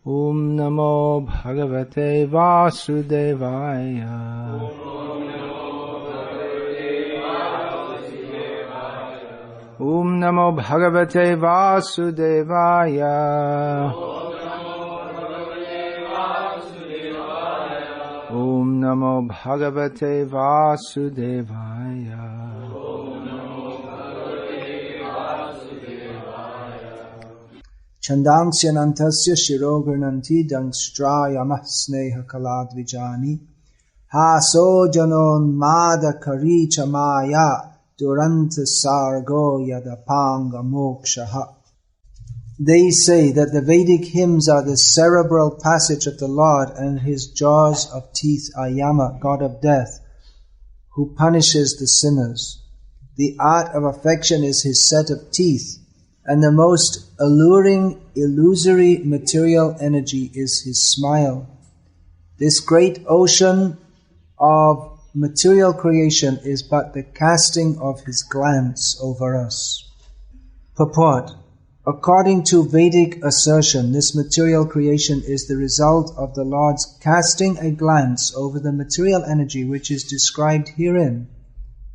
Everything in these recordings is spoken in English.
Om Namo Bhagavate Vasudevaya. Om Namo Bhagavate Vasudevaya. Om Namo Bhagavate Vasudevaya. Chandangsyanantasya shirogrananti dangstrayamah sneha kaladvijani haso janon mada kari chamaya duranta sargo yadapanga mokshaha. They say that the Vedic hymns are the cerebral passage of the Lord, and his jaws of teeth are Yama, god of death, who punishes the sinners. The art of affection is his set of teeth, and the most alluring, illusory material energy is his smile. This great ocean of material creation is but the casting of his glance over us. Purport. According to Vedic assertion, this material creation is the result of the Lord's casting a glance over the material energy which is described herein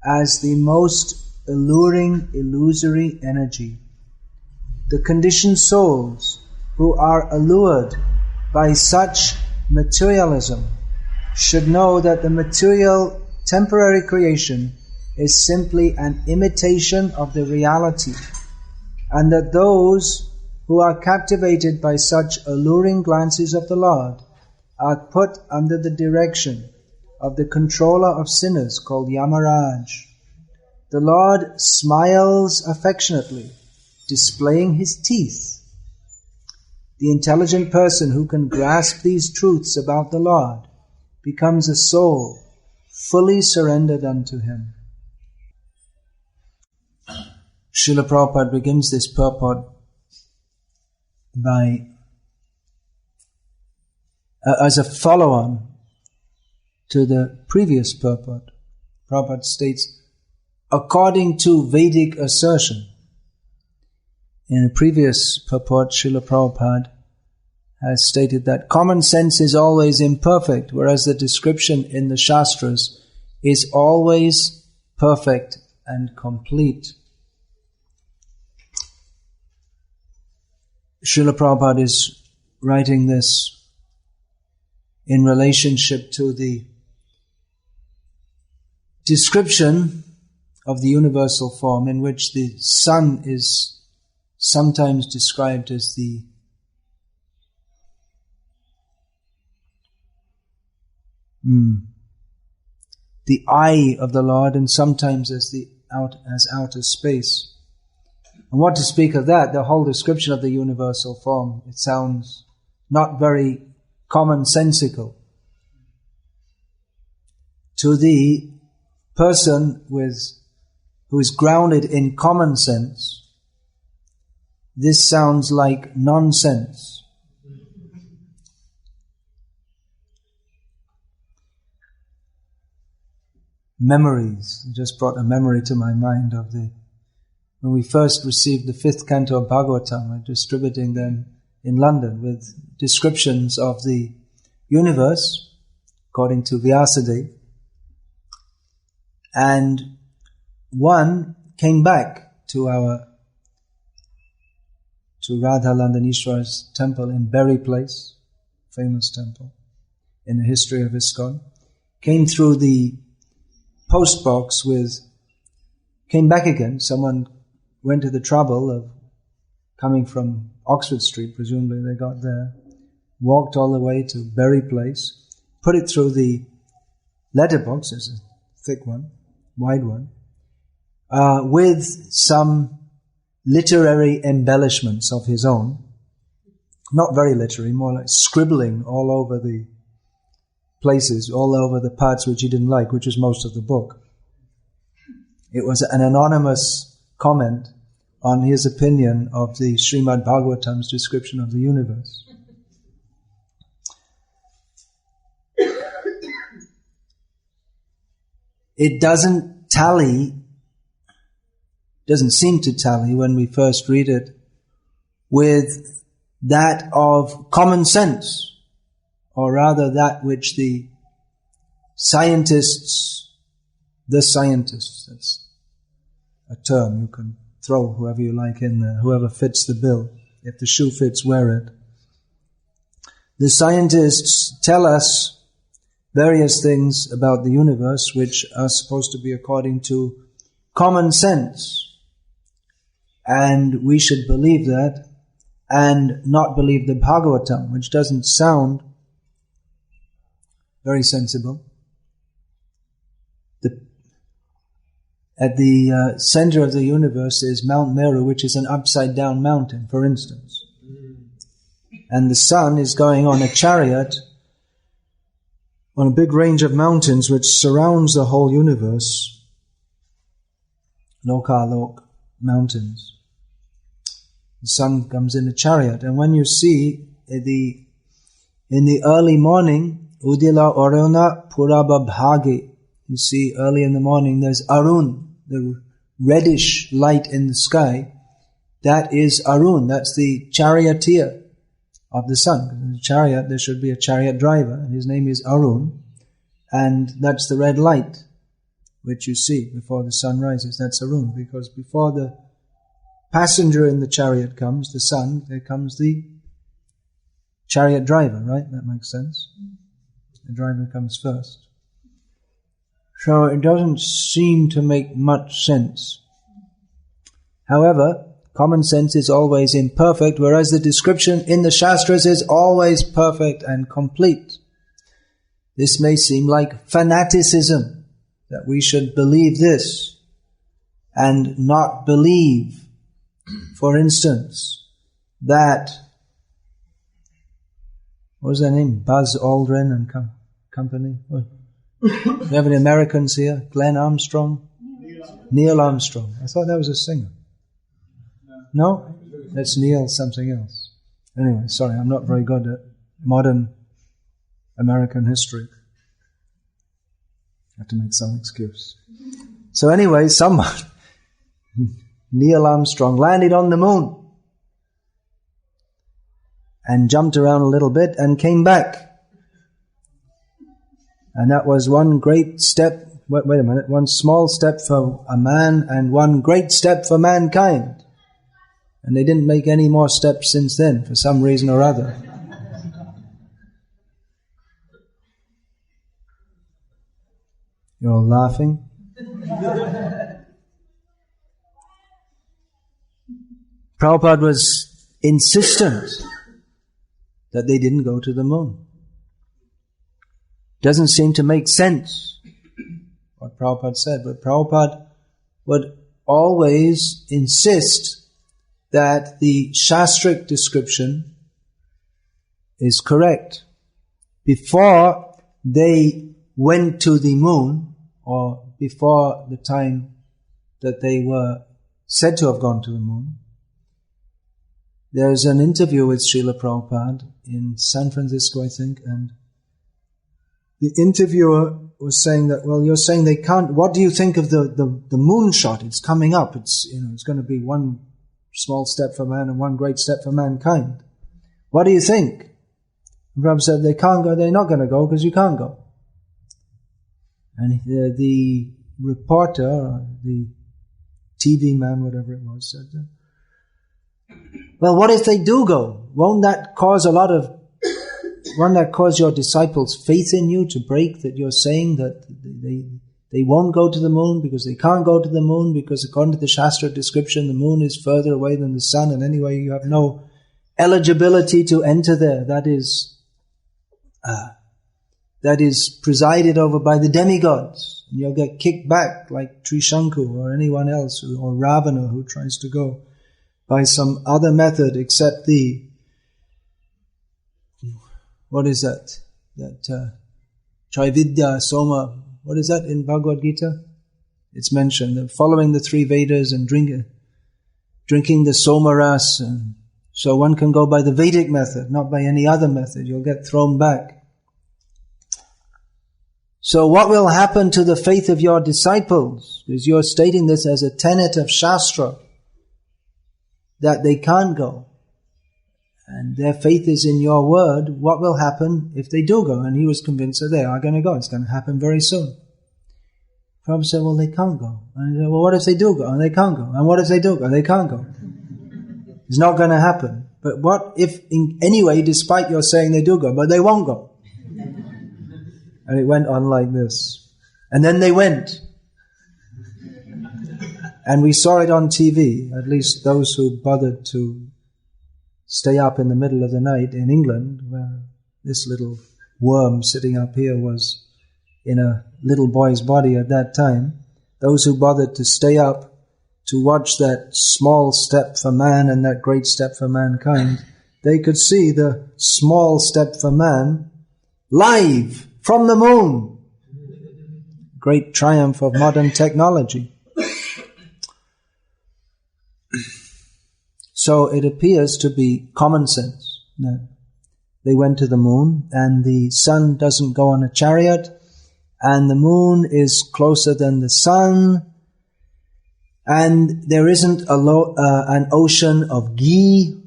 as the most alluring, illusory energy. The conditioned souls who are allured by such materialism should know that the material temporary creation is simply an imitation of the reality, and that those who are captivated by such alluring glances of the Lord are put under the direction of the controller of sinners called Yamaraj. The Lord smiles affectionately, displaying his teeth. The intelligent person who can grasp these truths about the Lord becomes a soul fully surrendered unto him. Srila Prabhupada begins this purport by, as a follow-on to the previous purport. Prabhupada states, according to Vedic assertion. In a previous purport, Srila Prabhupada has stated that common sense is always imperfect, whereas the description in the Shastras is always perfect and complete. Srila Prabhupada is writing this in relationship to the description of the universal form, in which the sun is sometimes described as the eye of the Lord, and sometimes as outer space. And what to speak of that, the whole description of the universal form, it sounds not very commonsensical. To the person who is grounded in common sense, this sounds like nonsense. Memories. It just brought a memory to my mind of when we first received the 5th canto of Bhagavatam, we're distributing them in London with descriptions of the universe according to Vyasadeva. And one came back to Radha Landanishwar's temple in Berry Place, famous temple in the history of ISKCON, came through the post box came back again. Someone went to the trouble of coming from Oxford Street, presumably they got there, walked all the way to Berry Place, put it through the letterbox, it's a thick one, wide one, with some literary embellishments of his own, not very literary, more like scribbling all over the places, all over the parts which he didn't like, which was most of the book. It was an anonymous comment on his opinion of the Srimad Bhagavatam's description of the universe. It doesn't seem to tally when we first read it with that of common sense, or rather that which the scientists, that's a term you can throw whoever you like in there, whoever fits the bill. If the shoe fits, wear it. The scientists tell us various things about the universe which are supposed to be according to common sense. And we should believe that and not believe the Bhagavatam, which doesn't sound very sensible. At the center of the universe is Mount Meru, which is an upside-down mountain, for instance. And the sun is going on a chariot on a big range of mountains which surrounds the whole universe. Lokalok mountains. The sun comes in a chariot, and when you see in the early morning, Udila Aruna Purabhabhagi, you see early in the morning there's Arun, the reddish light in the sky. That is Arun, that's the charioteer of the sun. In the chariot there should be a chariot driver, and his name is Arun, and that's the red light which you see before the sun rises. That's Arun, because before the passenger in the chariot comes, the sun, there comes the chariot driver, right? That makes sense. The driver comes first. So it doesn't seem to make much sense. However, common sense is always imperfect, whereas the description in the Shastras is always perfect and complete. This may seem like fanaticism, that we should believe this and not believe, for instance, that, what was their name? Buzz Aldrin and company? What? Do you have any Americans here? Glenn Armstrong? Neil Armstrong. I thought that was a singer. No? That's Neil something else. Anyway, sorry, I'm not very good at modern American history. I have to make some excuse. So anyway, someone, Neil Armstrong, landed on the moon and jumped around a little bit and came back. And that was one great step, wait a minute, one small step for a man and one great step for mankind. And they didn't make any more steps since then, for some reason or other. You're all laughing? Prabhupada was insistent that they didn't go to the moon. Doesn't seem to make sense what Prabhupada said, but Prabhupada would always insist that the Shastric description is correct. Before they went to the moon, or before the time that they were said to have gone to the moon, there's an interview with Srila Prabhupada in San Francisco, I think, and the interviewer was saying that, well, you're saying they can't, what do you think of the moonshot? It's coming up. It's going to be one small step for man and one great step for mankind. What do you think? And Prabhupada said, they can't go, they're not going to go because you can't go. And the reporter, or the TV man, whatever it was, said, well, what if they do go? Won't that cause your disciples' faith in you to break, that you're saying that they won't go to the moon because they can't go to the moon because according to the Shastra description, the moon is further away than the sun, and anyway you have no eligibility to enter there. That is presided over by the demigods. And you'll get kicked back like Trishanku or anyone else, or Ravana who tries to go by some other method except the, what is that? That Trividya, Soma, what is that in Bhagavad-gita? It's mentioned that following the three Vedas and drinking the Soma Ras, and so one can go by the Vedic method, not by any other method. You'll get thrown back. So what will happen to the faith of your disciples? Because you're stating this as a tenet of Shastra, that they can't go. and their faith is in your word, what will happen if they do go? And he was convinced that they are going to go. It's going to happen very soon. Prabhupada said, well, they can't go. And he said, well, what if they do go? And they can't go. And what if they do go? They can't go. It's not going to happen. But what if, anyway, despite your saying they do go, but they won't go? And it went on like this. And then they went. And we saw it on TV, at least those who bothered to stay up in the middle of the night in England, where this little worm sitting up here was in a little boy's body at that time. Those who bothered to stay up to watch that small step for man and that great step for mankind, they could see the small step for man live from the moon. Great triumph of modern technology. So it appears to be common sense that they went to the moon and the sun doesn't go on a chariot and the moon is closer than the sun and there isn't an ocean of ghee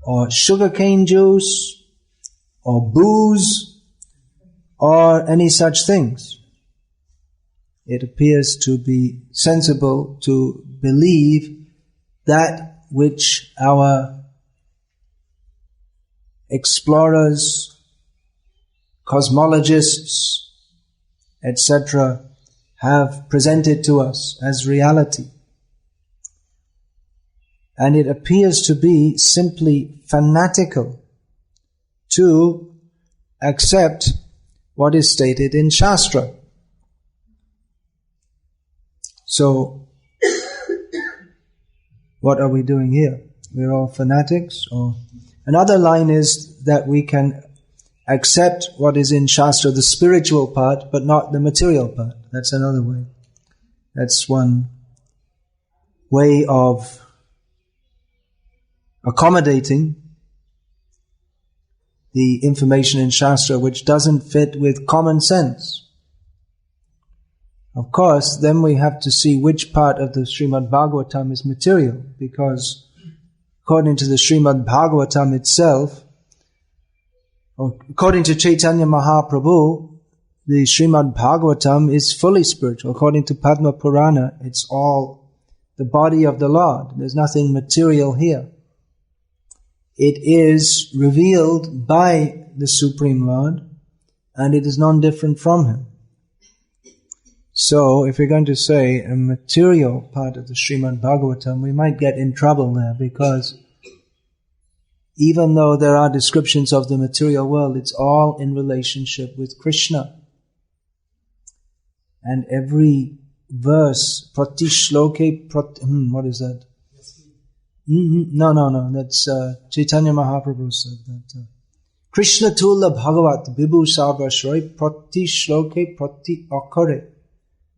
or sugarcane juice or booze or any such things. It appears to be sensible to believe that which our explorers, cosmologists, etc. have presented to us as reality. And it appears to be simply fanatical to accept what is stated in Shastra. So, what are we doing here? We're all fanatics? Or another line is that we can accept what is in Shastra, the spiritual part, but not the material part. That's another way. That's one way of accommodating the information in Shastra which doesn't fit with common sense. Of course, then we have to see which part of the Srimad Bhagavatam is material, because according to the Srimad Bhagavatam itself, or according to Chaitanya Mahaprabhu, the Srimad Bhagavatam is fully spiritual. According to Padma Purana, it's all the body of the Lord. There's nothing material here. It is revealed by the Supreme Lord, and it is non-different from Him. So, if we're going to say a material part of the Srimad Bhagavatam, we might get in trouble there, because even though there are descriptions of the material world, it's all in relationship with Krishna. And every verse, prati shloke, what is that? No, that's Chaitanya Mahaprabhu said that. Krishna Tula Bhagavat Vibhu Sarvashroy prati shloke prati akare.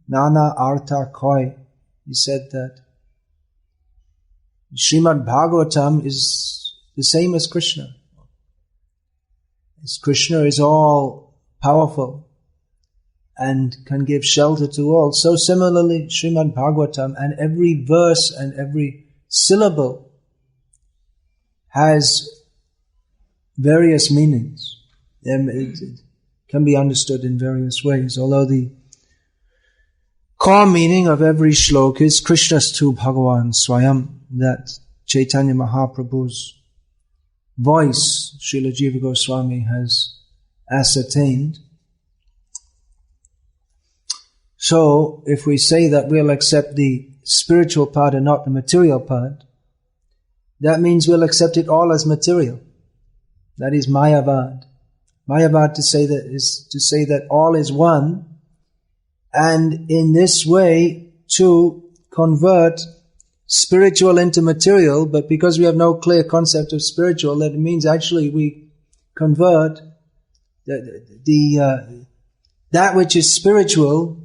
Nana Artha Koi. He said that Srimad Bhagavatam is the same as Krishna. As Krishna is all powerful and can give shelter to all, so similarly Srimad Bhagavatam, and every verse and every syllable has various meanings. It can be understood in various ways, although the core meaning of every shloka is Krishnastu Bhagavan Swayam, that Chaitanya Mahaprabhu's voice, Srila Jiva Goswami has ascertained. So, if we say that we'll accept the spiritual part and not the material part, that means we'll accept it all as material. That is Mayavad. Mayavad is to say that all is one, and in this way to convert spiritual into material, but because we have no clear concept of spiritual, that means actually we convert that which is spiritual.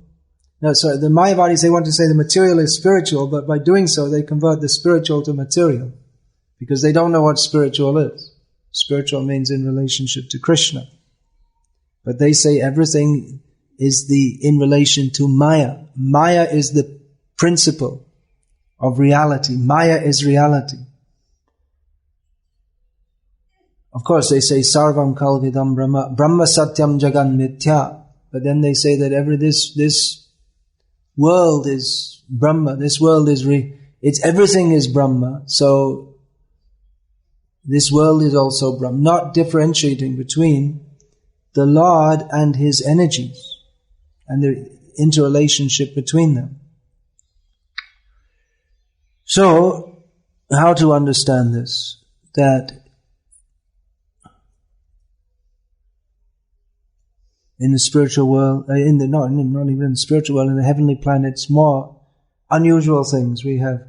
No, sorry, the Mayavadis, they want to say the material is spiritual, but by doing so they convert the spiritual to material, because they don't know what spiritual is. Spiritual means in relationship to Krishna. But they say everything is in relation to Maya. Maya is the principle of reality. Maya is reality. Of course, they say sarvam kalvidam brahma, brahma satyam jagan mithya. But then they say that this world is Brahma. This world is everything is Brahma. So this world is also Brahma. Not differentiating between the Lord and His energies and the interrelationship between them. So, how to understand this? That in the spiritual world, not even in the spiritual world, in the heavenly planets, more unusual things. We have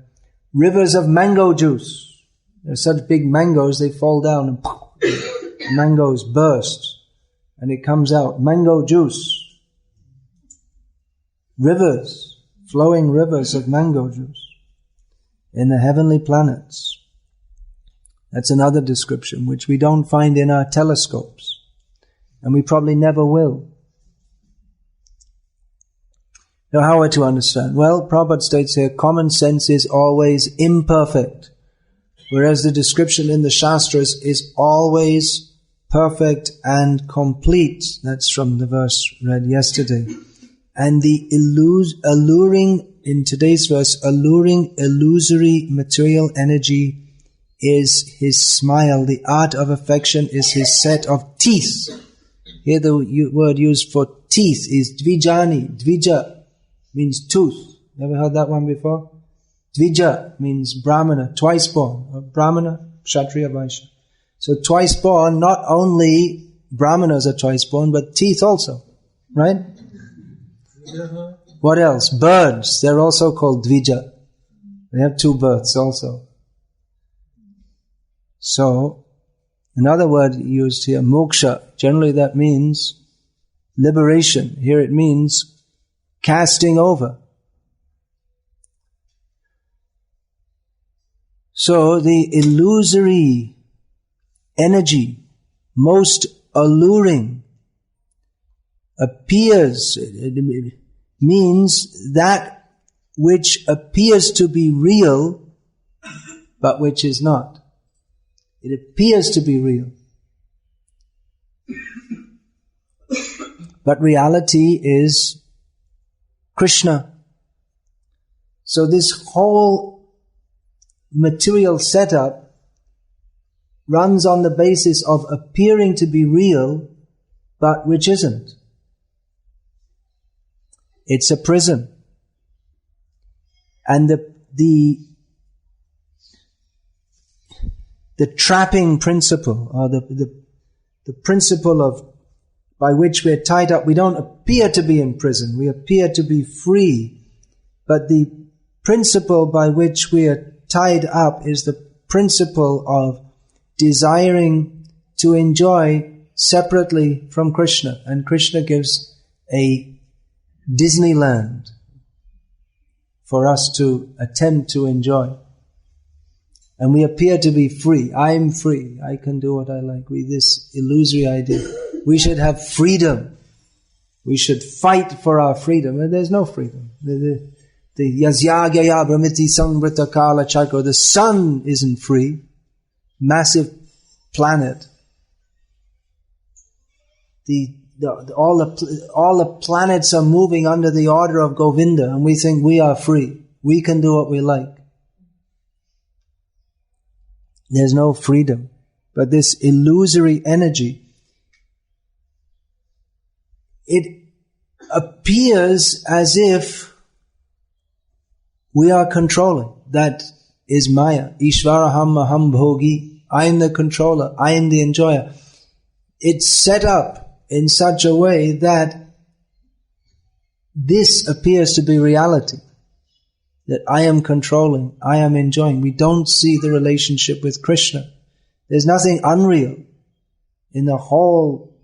rivers of mango juice. They're such big mangoes, they fall down and poof, mangoes burst and it comes out. Mango juice. Rivers, flowing rivers of mango juice in the heavenly planets. That's another description which we don't find in our telescopes. And we probably never will. Now, how are we to understand? Well, Prabhupada states here, common sense is always imperfect, whereas the description in the Shastras is always perfect and complete. That's from the verse read yesterday. And the alluring, in today's verse, alluring illusory material energy is his smile. The art of affection is his set of teeth. Here the word used for teeth is dvijani. Dvija means tooth. Ever heard that one before? Dvija means Brahmana, twice born. Brahmana, Kshatriya, Vaishya. So twice born, not only Brahmanas are twice born, but teeth also. Right? What else? Birds, they're also called dvija. They have two births also. So, another word used here, moksha. Generally that means liberation. Here it means casting over. So the illusory energy, most alluring, appears, it means that which appears to be real, but which is not. It appears to be real. But reality is Krishna. So this whole material setup runs on the basis of appearing to be real, but which isn't. It's a prison. And the trapping principle, or the principle of by which we're tied up, we don't appear to be in prison, we appear to be free, but the principle by which we are tied up is the principle of desiring to enjoy separately from Krishna. And Krishna gives a Disneyland for us to attempt to enjoy. And we appear to be free. I'm free. I can do what I like. With this illusory idea. We should have freedom. We should fight for our freedom. And there's no freedom. The yasyagaya brahmiti samvrita kala chakra. The sun isn't free. Massive planet. All the planets are moving under the order of Govinda, and we think we are free. We can do what we like. There's no freedom. But this illusory energy, it appears as if we are controlling. That is Maya. Ishvaraham aham bhogi. I am the controller. I am the enjoyer. It's set up in such a way that this appears to be reality. That I am controlling, I am enjoying. We don't see the relationship with Krishna. There's nothing unreal in the whole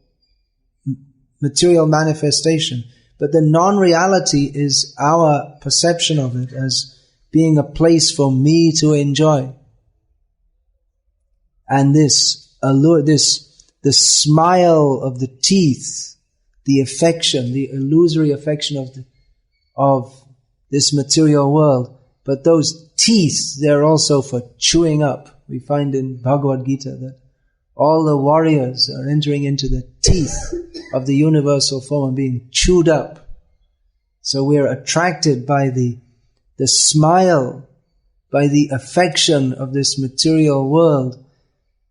material manifestation. But the non-reality is our perception of it as being a place for me to enjoy. And this allure, the smile of the teeth, the affection, the illusory affection of this material world. But those teeth, they're also for chewing up. We find in Bhagavad-gita that All the warriors are entering into the teeth of the universal form and being chewed up. So we are attracted by the smile, by the affection of this material world.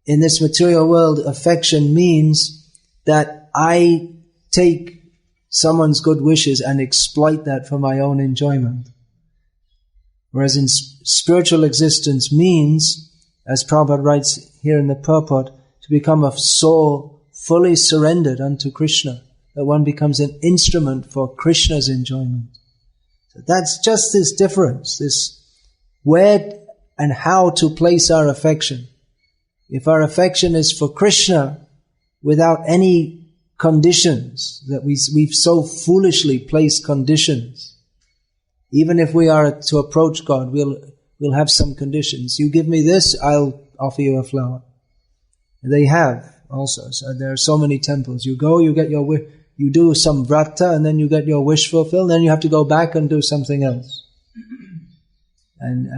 In this material world, affection means that I take someone's good wishes and exploit that for my own enjoyment. Whereas in spiritual existence means, as Prabhupada writes here in the purport, to become a soul fully surrendered unto Krishna, that one becomes an instrument for Krishna's enjoyment. So that's just this difference, this where and how to place our affection. If our affection is for Krishna without any conditions, that we've so foolishly placed conditions. Even if we are to approach God, we'll have some conditions. You give me this, I'll offer you a flower. They have also. So there are so many temples. You go, you get your wish, you do some vrata, and then you get your wish fulfilled. Then you have to go back and do something else. And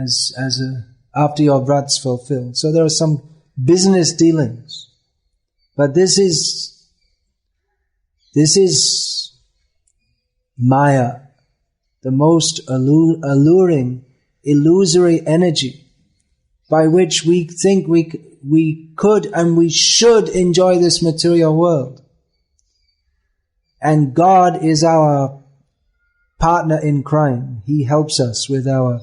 after your vrat's fulfilled. So there are some business dealings. But this is Maya, the most alluring, illusory energy by which we think we could and we should enjoy this material world. And God is our partner in crime. He helps us with our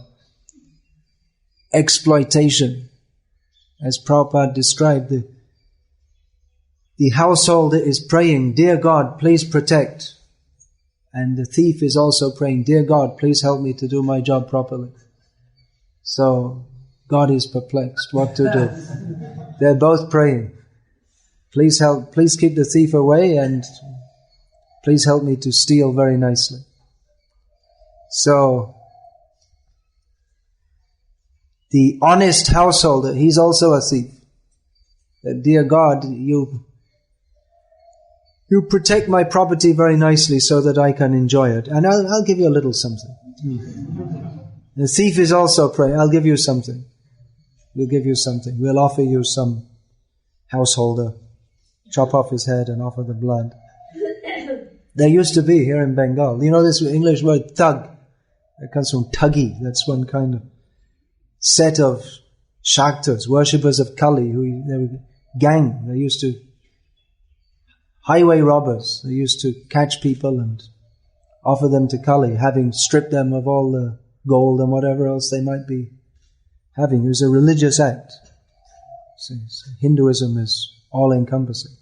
exploitation. As Prabhupada described, the householder is praying, "Dear God, please protect." And the thief is also praying, "Dear God, please help me to do my job properly." So God is perplexed what to do. They're both praying, "Please help, please keep the thief away, and please help me to steal very nicely." So the honest householder, he's also a thief. "Dear God, you protect my property very nicely so that I can enjoy it, and I'll give you a little something." The thief is also praying, "I'll give you something. We'll give you something. We'll offer you some householder. Chop off his head and offer the blood." There used to be here in Bengal. You know this English word thug? It comes from thuggy. That's one kind of set of Shaktas, worshippers of Kali, they were gang. They used to, highway robbers. They used to catch people and offer them to Kali, having stripped them of all the gold and whatever else they might be having. It was a religious act. So Hinduism is all-encompassing.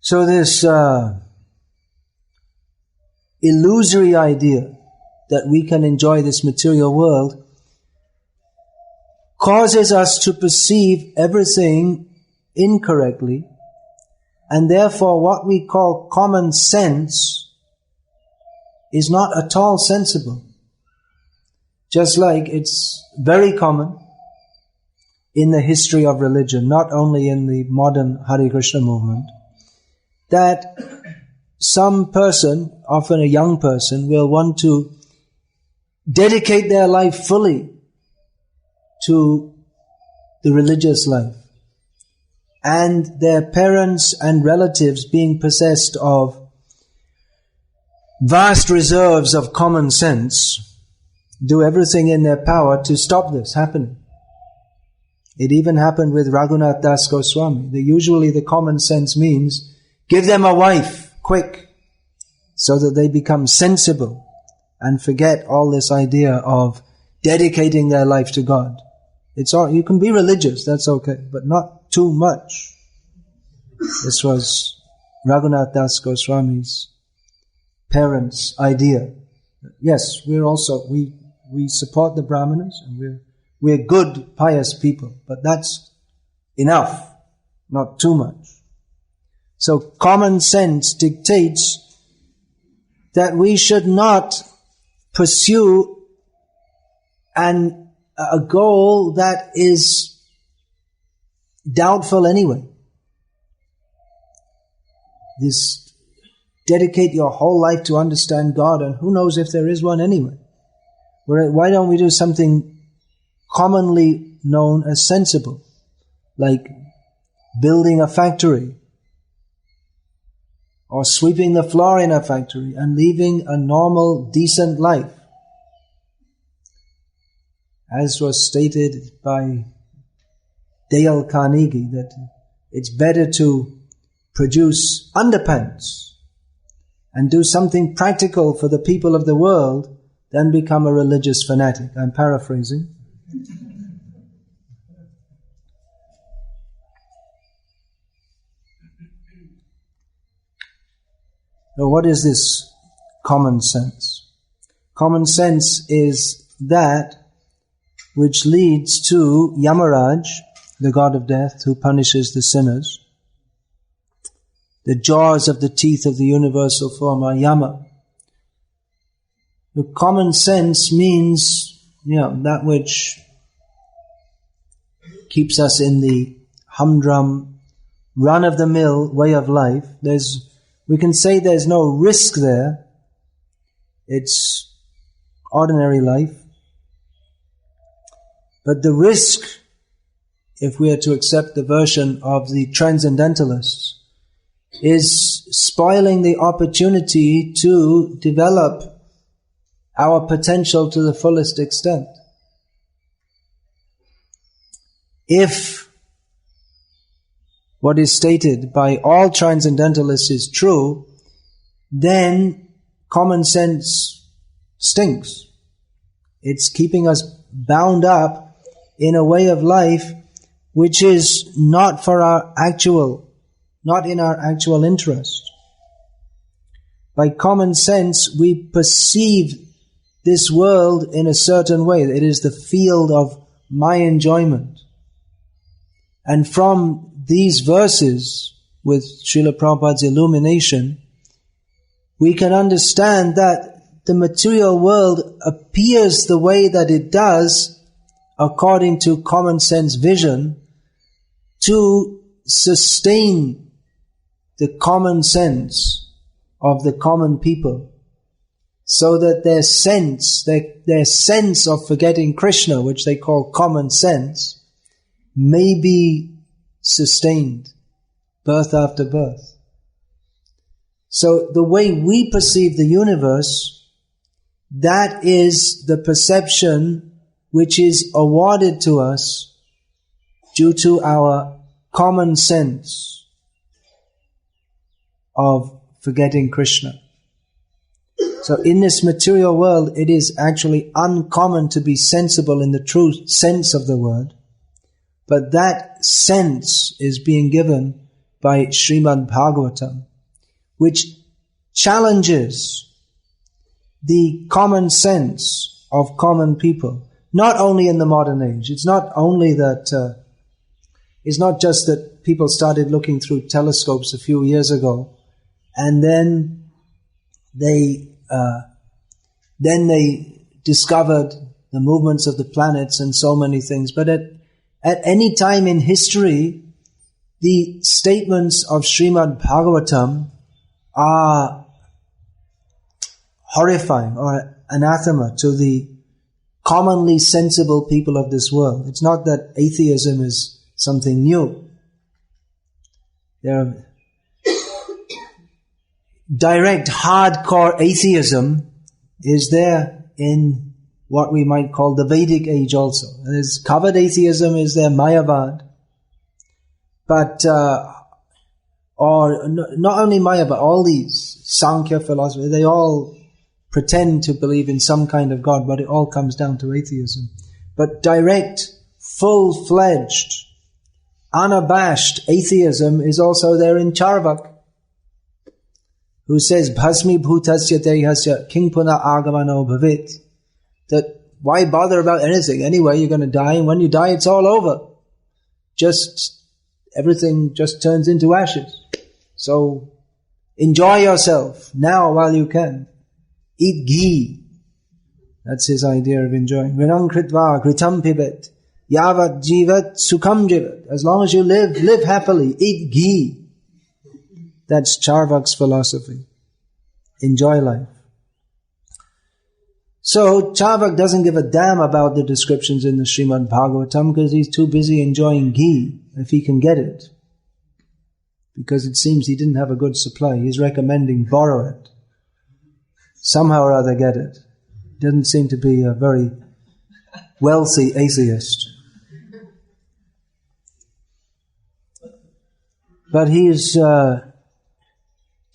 So this illusory idea that we can enjoy this material world causes us to perceive everything incorrectly, and therefore what we call common sense is not at all sensible. Just like it's very common in the history of religion, not only in the modern Hare Krishna movement, that some person, often a young person, will want to dedicate their life fully to the religious life. And their parents and relatives, being possessed of vast reserves of common sense, do everything in their power to stop this happening. It even happened with Raghunath Das Goswami. Usually the common sense means, give them a wife, quick, so that they become sensible and forget all this idea of dedicating their life to God. It's all, you can be religious, that's okay, but not too much. This was Raghunath Das Goswami's parents' idea. Yes, we support the Brahmanas, and we're good, pious people, but that's enough, not too much. So common sense dictates that we should not pursue a goal that is doubtful anyway. This dedicate your whole life to understand God, and who knows if there is one anyway. Why don't we do something commonly known as sensible, like building a factory or sweeping the floor in a factory and living a normal, decent life. As was stated by Dale Carnegie, that it's better to produce underpants and do something practical for the people of the world than become a religious fanatic. I'm paraphrasing. Now, what is this common sense? Common sense is that which leads to Yamaraj, the god of death, who punishes the sinners. The jaws of the teeth of the universal form are Yama. The common sense means, that which keeps us in the humdrum, run-of-the-mill way of life. We can say there's no risk there. It's ordinary life. But the risk, if we are to accept the version of the transcendentalists, is spoiling the opportunity to develop our potential to the fullest extent. If what is stated by all transcendentalists is true, then common sense stinks. It's keeping us bound up in a way of life which is not in our actual interest. By common sense, we perceive this world in a certain way. It is the field of my enjoyment. And from these verses, with Srila Prabhupada's illumination, we can understand that the material world appears the way that it does according to common sense vision to sustain the common sense of the common people, so that their sense of forgetting Krishna, which they call common sense, may be sustained birth after birth. So the way we perceive the universe, that is the perception which is awarded to us due to our common sense of forgetting Krishna. So in this material world, it is actually uncommon to be sensible in the true sense of the word. But that sense is being given by Srimad Bhagavatam, which challenges the common sense of common people. Not only in the modern age. It's not only that, it's not just that people started looking through telescopes a few years ago, and then they discovered the movements of the planets and so many things. But at any time in history, the statements of Srimad Bhagavatam are horrifying or anathema to the commonly sensible people of this world. It's not that atheism is something new. Direct, hardcore atheism is there in what we might call the Vedic age also. There's covered atheism is there, Mayavad. But, or not only Maya, but all these Sankhya philosophy, they all pretend to believe in some kind of God, but it all comes down to atheism. But direct, full-fledged, unabashed atheism is also there in Charvak, who says, Bhasmi bhutasya dehasya king puna agamano bhavit, that why bother about anything? Anyway, you're going to die, and when you die, it's all over. Everything just turns into ashes. So, enjoy yourself now while you can. Eat ghee. That's his idea of enjoying. Vinam kritva kritam pibet. Yavat jivat sukham jivat. As long as you live happily. Eat ghee. That's Charvak's philosophy. Enjoy life. So Charvak doesn't give a damn about the descriptions in the Srimad Bhagavatam because he's too busy enjoying ghee, if he can get it. Because it seems he didn't have a good supply. He's recommending borrow it. Somehow or other get it. Doesn't seem to be a very wealthy atheist. But he's, to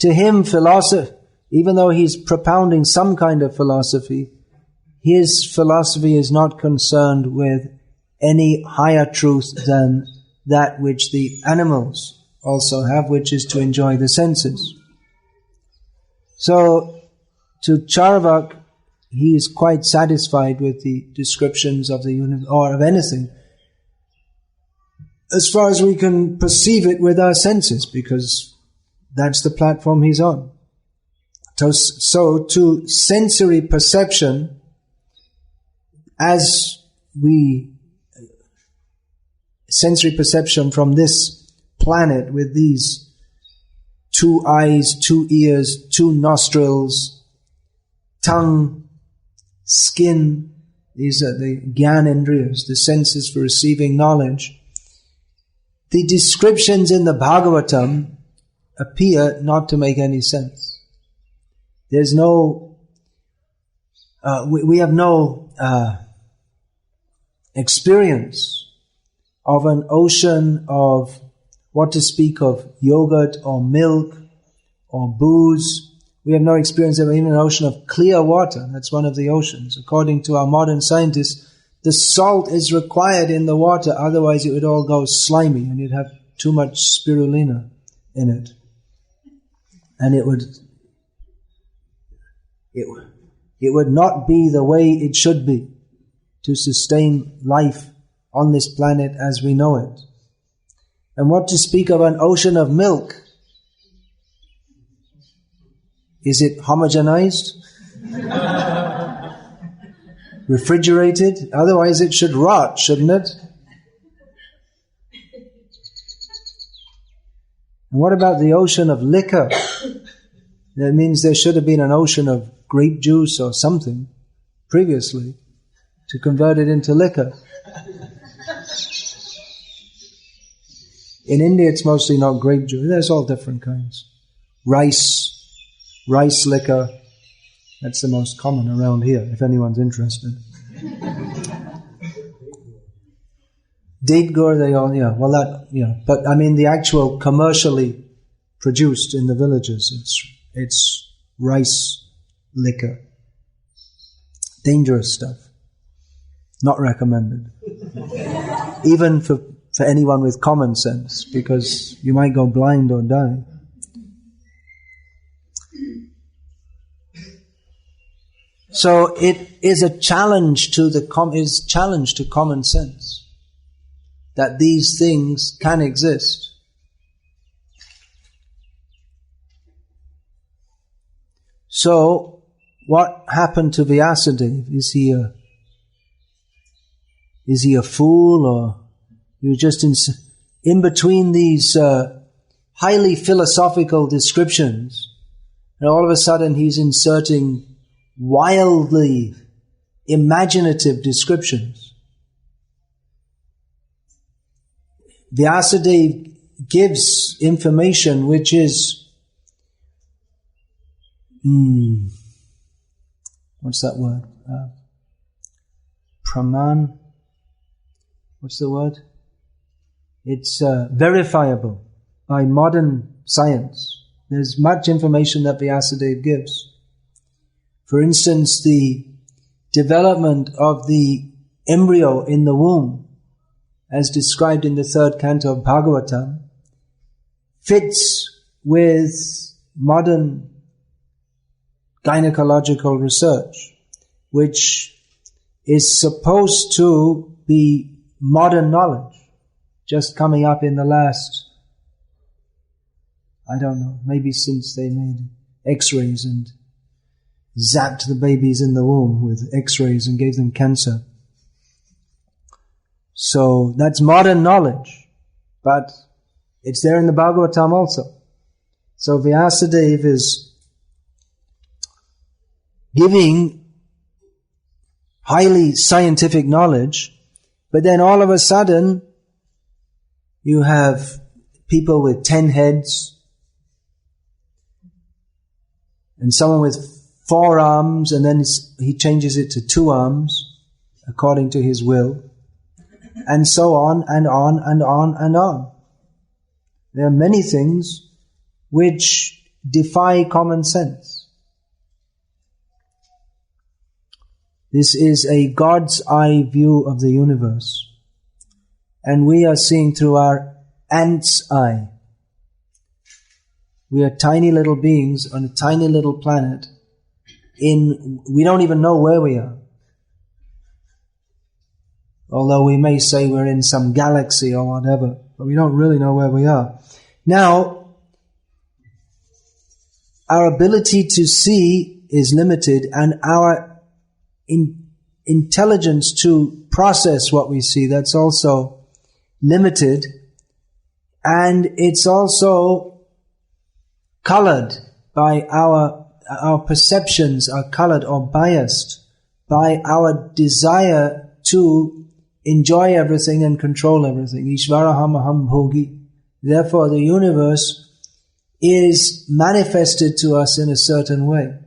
him, philosophy, even though he's propounding some kind of philosophy, his philosophy is not concerned with any higher truth than that which the animals also have, which is to enjoy the senses. So, to Charvak, he is quite satisfied with the descriptions of the universe, or of anything, as far as we can perceive it with our senses, because that's the platform he's on. So to sensory perception, sensory perception from this planet with these 2 eyes, 2 ears, 2 nostrils, tongue, skin, these are the Gyanendriyas, the senses for receiving knowledge. The descriptions in the Bhagavatam appear not to make any sense. There's no, we have no experience of an ocean of, what to speak of, yogurt or milk or booze. We have no experience of even an ocean of clear water. That's one of the oceans. According to our modern scientists, the salt is required in the water, otherwise it would all go slimy and you'd have too much spirulina in it. And it would not be the way it should be to sustain life on this planet as we know it. And what to speak of an ocean of milk? Is it homogenized? Refrigerated? Otherwise it should rot, shouldn't it? And what about the ocean of liquor? That means there should have been an ocean of grape juice or something previously to convert it into liquor. In India it's mostly not grape juice, there's all different kinds. Rice liquor, that's the most common around here, if anyone's interested. Date gur, they all, but I mean the actual commercially produced in the villages, it's rice liquor. Dangerous stuff. Not recommended. Even for anyone with common sense, because you might go blind or die. So it is a challenge to common sense that these things can exist. So what happened to Vyasadeva? Is he a fool, or he was just in between these highly philosophical descriptions, and all of a sudden he's inserting wildly imaginative descriptions. Vyasadeva gives information which is what's that word? Praman. What's the word? It's verifiable by modern science. There's much information that Vyasadeva gives. For instance, the development of the embryo in the womb, as described in the 3rd canto of Bhagavatam, fits with modern gynecological research, which is supposed to be modern knowledge, just coming up in the last, I don't know, maybe since they made x-rays and zapped the babies in the womb with x-rays and gave them cancer. So that's modern knowledge, but it's there in the Bhagavatam also. So Vyasadeva is giving highly scientific knowledge, but then all of a sudden you have people with 10 heads and someone with 4 arms, and then he changes it to 2 arms according to his will, and so on and on and on and on. There are many things which defy common sense. This is a God's eye view of the universe, and we are seeing through our ant's eye. We are tiny little beings on a tiny little planet. We don't even know where we are. Although we may say we're in some galaxy or whatever, but we don't really know where we are. Now, our ability to see is limited, and our intelligence to process what we see, that's also limited, and it's also colored by our perceptions are colored or biased by our desire to enjoy everything and control everything. Ishvaraham aham bhogi. Therefore, the universe is manifested to us in a certain way.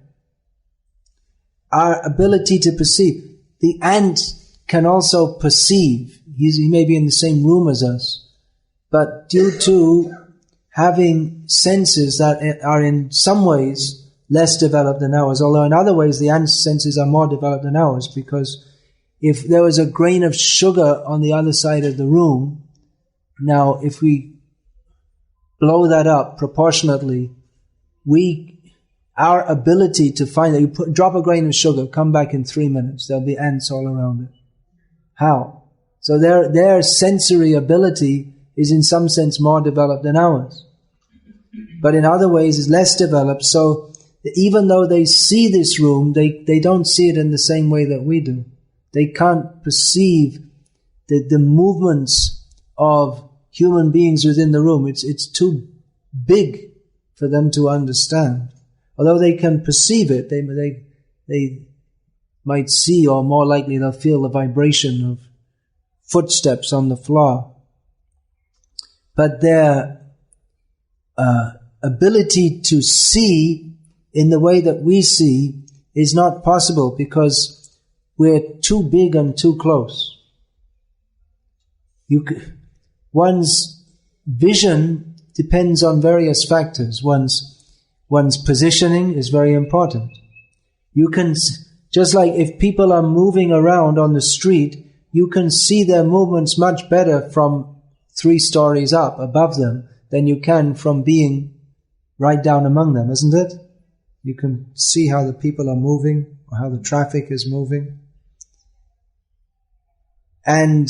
Our ability to perceive. The ant can also perceive. He may be in the same room as us, but due to having senses that are in some ways less developed than ours, although in other ways the ant's senses are more developed than ours, because if there was a grain of sugar on the other side of the room, now if we blow that up proportionately, our ability to find that, drop a grain of sugar, come back in 3 minutes, there'll be ants all around it. How? So their sensory ability is in some sense more developed than ours, but in other ways is less developed. So even though they see this room, they don't see it in the same way that we do. They can't perceive the movements of human beings within the room. It's too big for them to understand. Although they can perceive it, they might see, or more likely they'll feel the vibration of footsteps on the floor. But their ability to see in the way that we see is not possible, because we're too big and too close. One's vision depends on various factors. One's positioning is very important. You can, just like if people are moving around on the street, you can see their movements much better from 3 stories up above them than you can from being right down among them, isn't it? You can see how the people are moving, or how the traffic is moving. And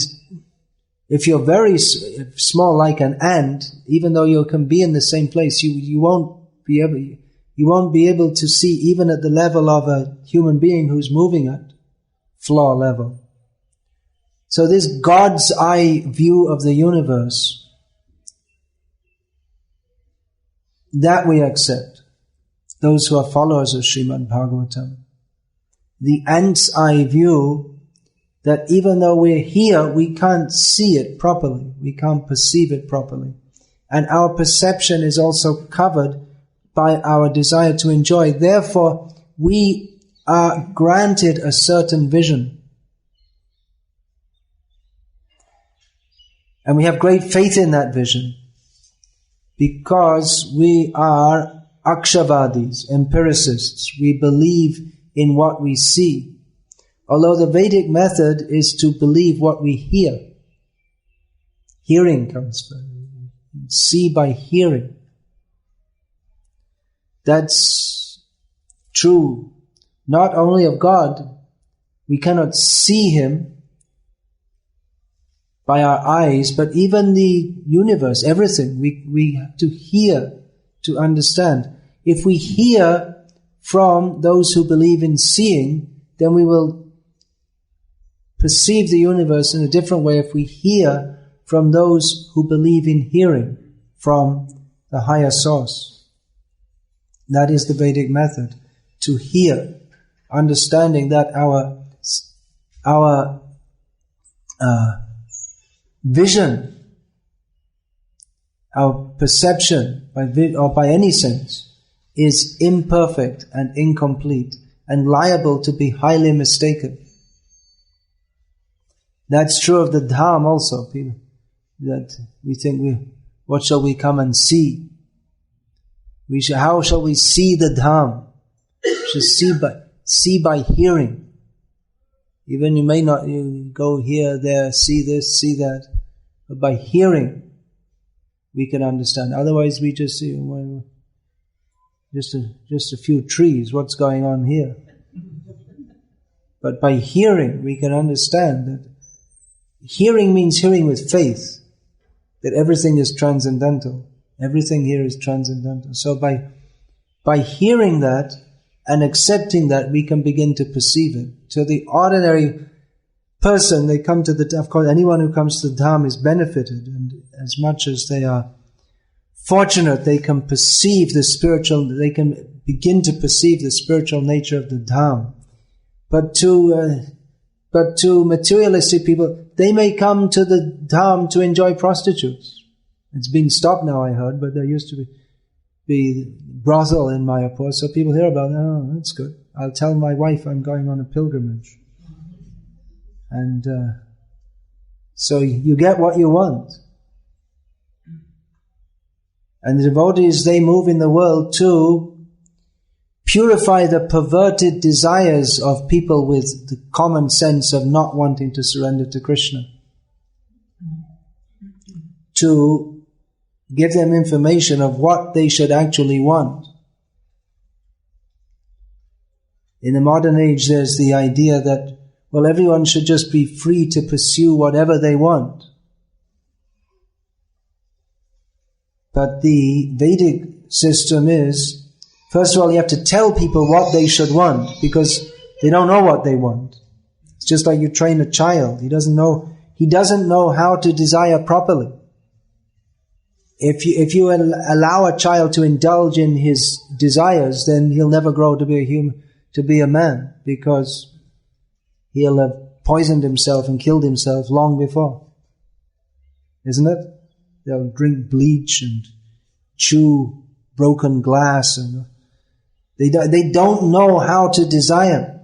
if you're very small like an ant, even though you can be in the same place, you won't be able to see even at the level of a human being who's moving at floor level. So this God's eye view of the universe, that we accept, those who are followers of Srimad Bhagavatam. The ant's eye view, that even though we're here, we can't see it properly, we can't perceive it properly. And our perception is also covered by our desire to enjoy. Therefore, we are granted a certain vision. And we have great faith in that vision, because we are akshavadis, empiricists. We believe in what we see. Although the Vedic method is to believe what we hear. Hearing comes first. See by hearing. That's true not only of God. We cannot see Him by our eyes, but even the universe, everything, we have to hear to understand. If we hear from those who believe in seeing, then we will perceive the universe in a different way if we hear from those who believe in hearing from the higher source. That is the Vedic method, to hear, understanding that our our vision, our perception or by any sense is imperfect and incomplete and liable to be highly mistaken. That's true of the Dham also, people. That we think, what shall we come and see? How shall we see the Dham? We should see by hearing. Even you may not go here, there, see this, see that, but by hearing we can understand. Otherwise, we just see just a few trees. What's going on here? But by hearing, we can understand that hearing means hearing with faith. That everything is transcendental. Everything here is transcendental. So by hearing that and accepting that, we can begin to perceive it. To the ordinary person, they come to the, of course, anyone who comes to the Dham is benefited, and as much as they are fortunate, they can perceive the spiritual, they can begin to perceive the spiritual nature of the Dham. But to materialistic people, they may come to the Dham to enjoy prostitutes. It's been stopped now, I heard, but there used to be brothel in Mayapur, so people hear about it. Oh, that's good. I'll tell my wife I'm going on a pilgrimage. And so you get what you want. And the devotees, they move in the world to purify the perverted desires of people with the common sense of not wanting to surrender to Krishna. To give them information of what they should actually want. In the modern age, there's the idea that, well, everyone should just be free to pursue whatever they want. But the Vedic system is, first of all, you have to tell people what they should want, because they don't know what they want. It's just like you train a child. He doesn't know how to desire properly. If you allow a child to indulge in his desires, then he'll never grow to be a human, to be a man, because he'll have poisoned himself and killed himself long before. Isn't it? They'll drink bleach and chew broken glass, and they don't know how to desire.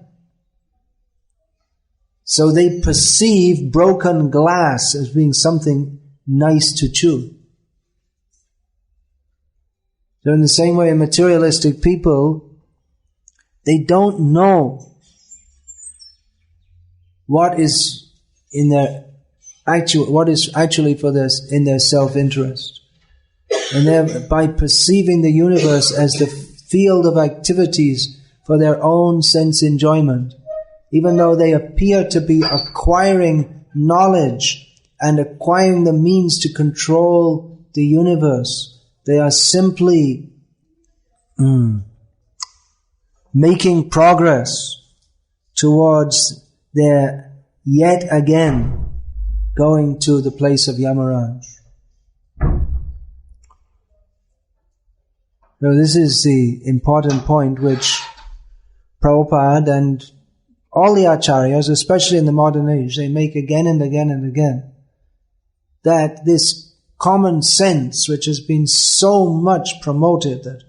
So they perceive broken glass as being something nice to chew. So in the same way, materialistic people, they don't know what is in their what is actually in their self-interest. And by perceiving the universe as the field of activities for their own sense enjoyment, even though they appear to be acquiring knowledge and acquiring the means to control the universe, they are simply making progress towards their yet again going to the place of Yamaraj. So this is the important point which Prabhupada and all the acharyas, especially in the modern age, they make again and again and again. That this common sense, which has been so much promoted, that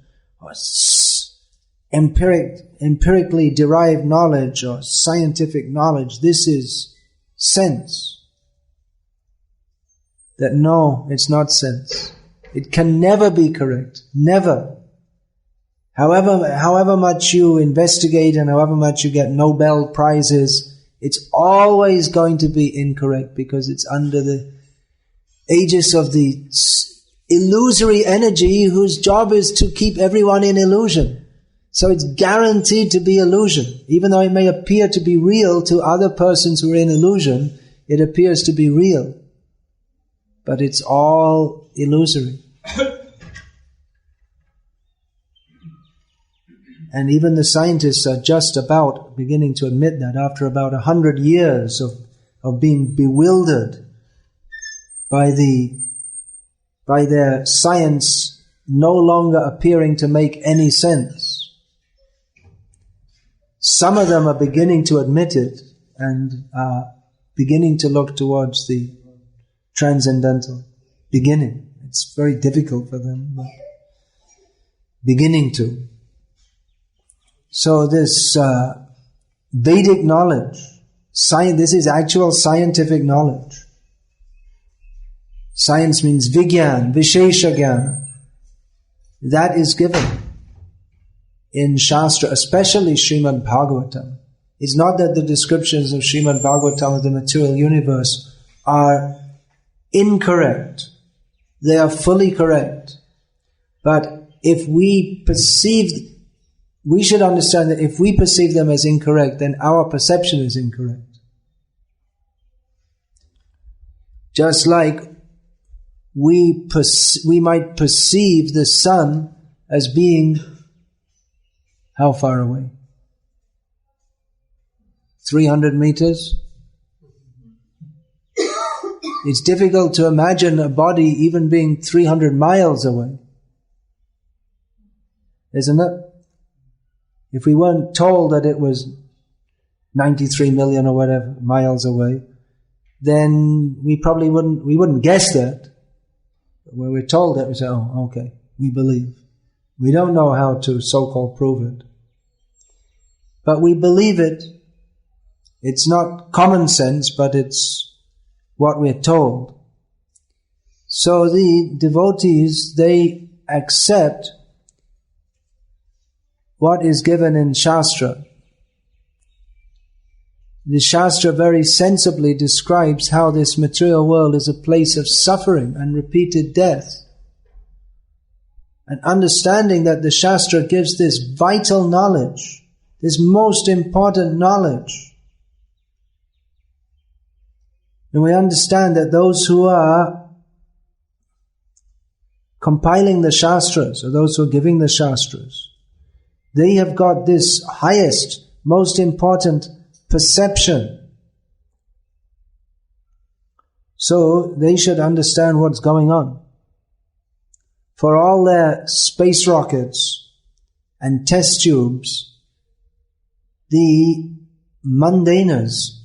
empirically derived knowledge or scientific knowledge, this is sense. That no, it's not sense. It can never be correct. Never. However much you investigate and however much you get Nobel Prizes, it's always going to be incorrect, because it's under the aegis of the illusory energy whose job is to keep everyone in illusion. So it's guaranteed to be illusion. Even though it may appear to be real to other persons who are in illusion, it appears to be real. But it's all illusory. And even the scientists are just about beginning to admit that after about 100 years of being bewildered by their science no longer appearing to make any sense. Some of them are beginning to admit it, and are beginning to look towards the transcendental. Beginning. It's very difficult for them, but beginning to. So this Vedic knowledge, this is actual scientific knowledge. Science means Vigyan, Vishesha Jnana. That is given in Shastra, especially Srimad Bhagavatam. It's not that the descriptions of Srimad Bhagavatam of the material universe are incorrect. They are fully correct. But if we should understand that if we perceive them as incorrect, then our perception is incorrect. Just like we might perceive the sun as being how far away? 300 meters? It's difficult to imagine a body even being 300 miles away. Isn't it? If we weren't told that it was 93 million or whatever miles away, then we probably wouldn't guess that. But when we're told that, we say, oh, okay, we believe. We don't know how to so-called prove it. But we believe it. It's not common sense, but it's what we're told. So the devotees, they accept what is given in Shastra. The Shastra very sensibly describes how this material world is a place of suffering and repeated death. And understanding that the Shastra gives this vital knowledge, this most important knowledge. And we understand that those who are compiling the Shastras, or those who are giving the Shastras, they have got this highest, most important perception. So they should understand what's going on. For all their space rockets and test tubes, the mundaners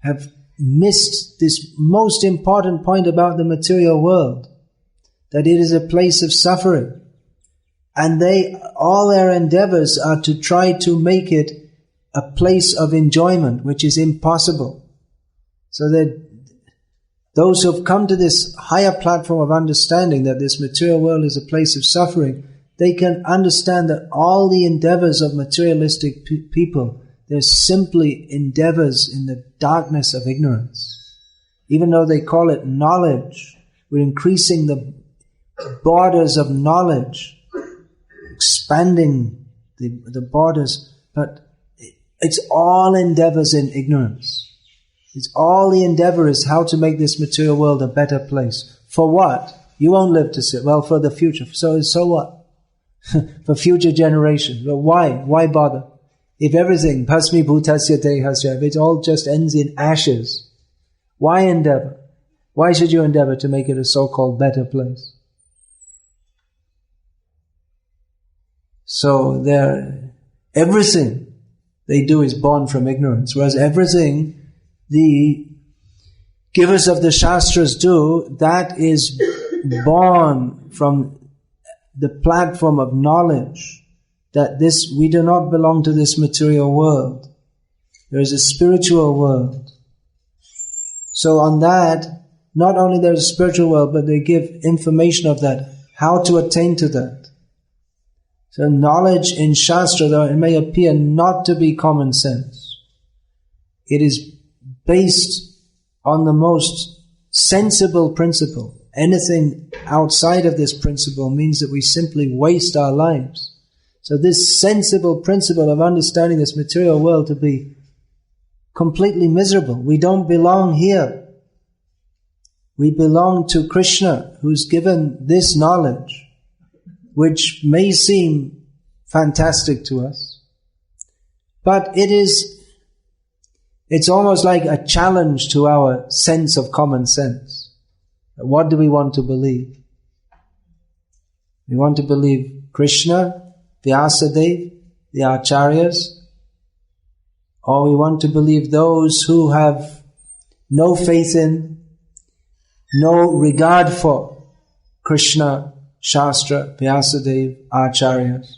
have missed this most important point about the material world, that it is a place of suffering. And all their endeavors are to try to make it a place of enjoyment, which is impossible. So that those who have come to this higher platform of understanding that this material world is a place of suffering, they can understand that all the endeavors of materialistic people, they're simply endeavors in the darkness of ignorance. Even though they call it knowledge, we're increasing the borders of knowledge, expanding the borders, but it's all endeavors in ignorance. It's all the endeavor is how to make this material world a better place. For what? You won't live to see it. Well, for the future. So what? For future generations. But why? Why bother? If everything, bhasmi bhutasya dehasya, if it all just ends in ashes, why endeavor? Why should you endeavor to make it a so-called better place? So everything they do is born from ignorance, whereas everything the givers of the Shastras do, that is born from the platform of knowledge, that we do not belong to this material world. There is a spiritual world. So on that, not only there is a spiritual world, but they give information of that, how to attain to that. So knowledge in Shastra, though it may appear not to be common sense, it is based on the most sensible principle. Anything outside of this principle means that we simply waste our lives. So this sensible principle of understanding this material world to be completely miserable. We don't belong here. We belong to Krishna, who's given this knowledge, which may seem fantastic to us, but it's almost like a challenge to our sense of common sense. What do we want to believe? We want to believe Krishna, Vyasadeva, the Acharyas, or we want to believe those who have no faith in, no regard for Krishna, Shastra, Vyasadeva, Acharyas.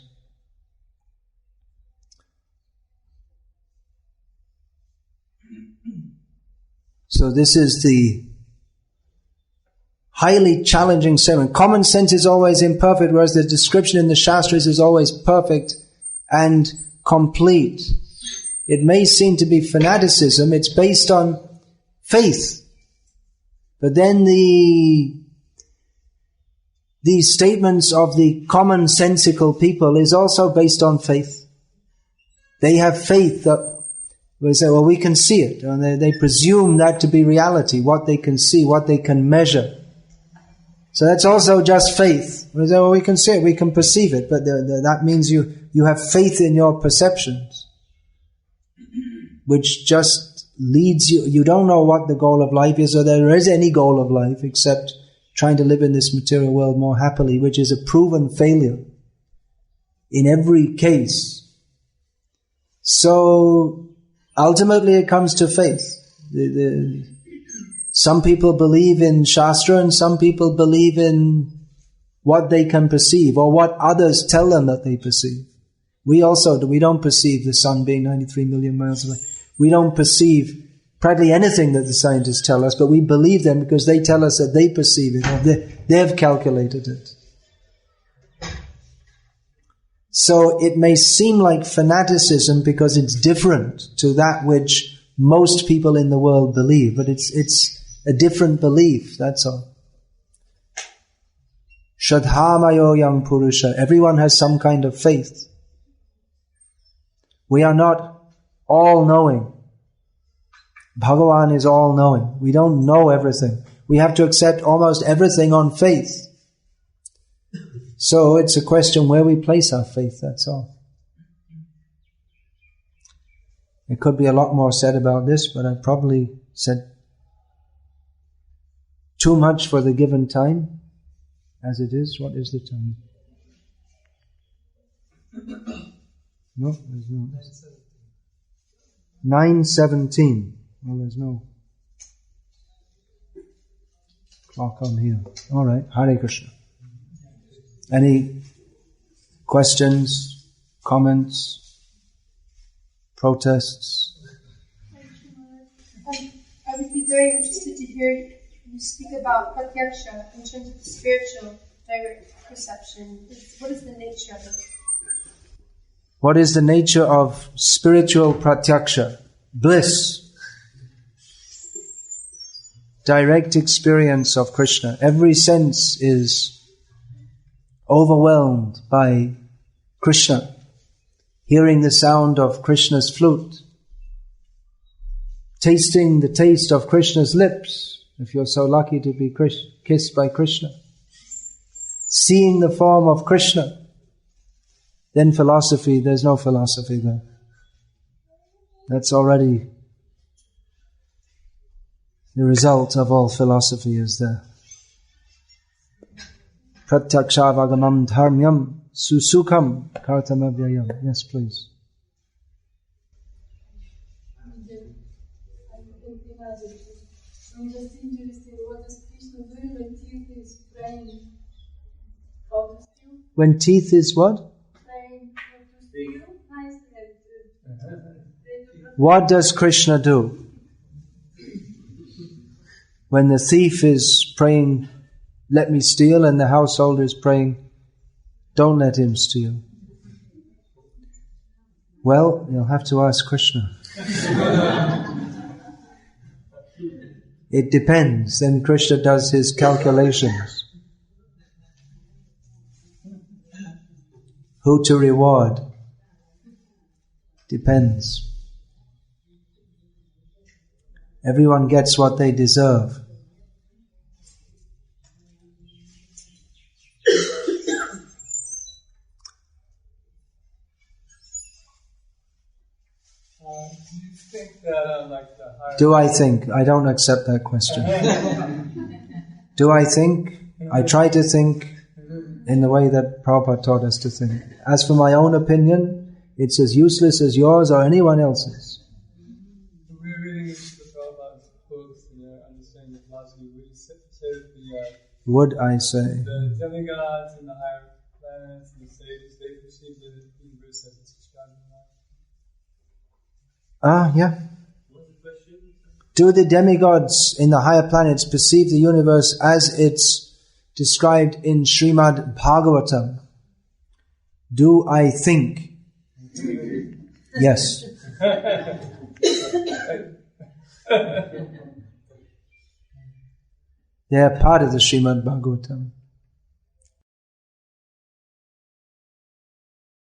So this is the highly challenging statement. Common sense is always imperfect, whereas the description in the Shastras is always perfect and complete. It may seem to be fanaticism, it's based on faith. But then these statements of the commonsensical people is also based on faith. They have faith that we say, well, we can see it. And they presume that to be reality, what they can see, what they can measure. So that's also just faith. We say, well, we can see it, we can perceive it, but that means you have faith in your perceptions, which just leads you. You don't know what the goal of life is, or there is any goal of life except trying to live in this material world more happily, which is a proven failure in every case. So ultimately it comes to faith. Some people believe in Shastra and some people believe in what they can perceive or what others tell them that they perceive. We don't perceive the sun being 93 million miles away. We don't perceive practically anything that the scientists tell us, but we believe them because they tell us that they perceive it, or they've calculated it. So it may seem like fanaticism because it's different to that which most people in the world believe, but it's a different belief, that's all. Shraddhamayo yang purusha. Everyone has some kind of faith. We are not all-knowing. Bhagavan is all-knowing. We don't know everything. We have to accept almost everything on faith. So it's a question where we place our faith, that's all. There could be a lot more said about this, but I probably said too much for the given time, as it is. What is the time? No, there's no. 9:17. Well, there's no clock on here. All right, Hare Krishna. Any questions, comments, protests? I would be very interested to hear you speak about pratyaksha in terms of the spiritual direct perception. What is the nature of it? What is the nature of spiritual pratyaksha? Bliss. Direct experience of Krishna. Every sense is overwhelmed by Krishna. Hearing the sound of Krishna's flute. Tasting the taste of Krishna's lips, if you're so lucky to be kissed by Krishna. Seeing the form of Krishna. Then philosophy, there's no philosophy there. That's already the result of all philosophy is there. Pratyaksha-vagamam dharmyam susukham kartamavyayam. Yes, please. I'm just interested, what does Krishna do when teeth is praying? When teeth is what? What does Krishna do? When the thief is praying, let me steal, and the householder is praying, don't let him steal. Well, you'll have to ask Krishna. It depends. Then Krishna does his calculations. Who to reward? Depends. Everyone gets what they deserve. Do I think? I don't accept that question. Do I think? I try to think in the way that Prabhupada taught us to think. As for my own opinion, it's as useless as yours or anyone else's. would I say? The demigods and the higher planets and the sages, they perceive the universe as it's described in the Yeah. Do the demigods in the higher planets perceive the universe as it's described in Srimad Bhagavatam? Do I think? Yes. They are part of the Srimad Bhagavatam.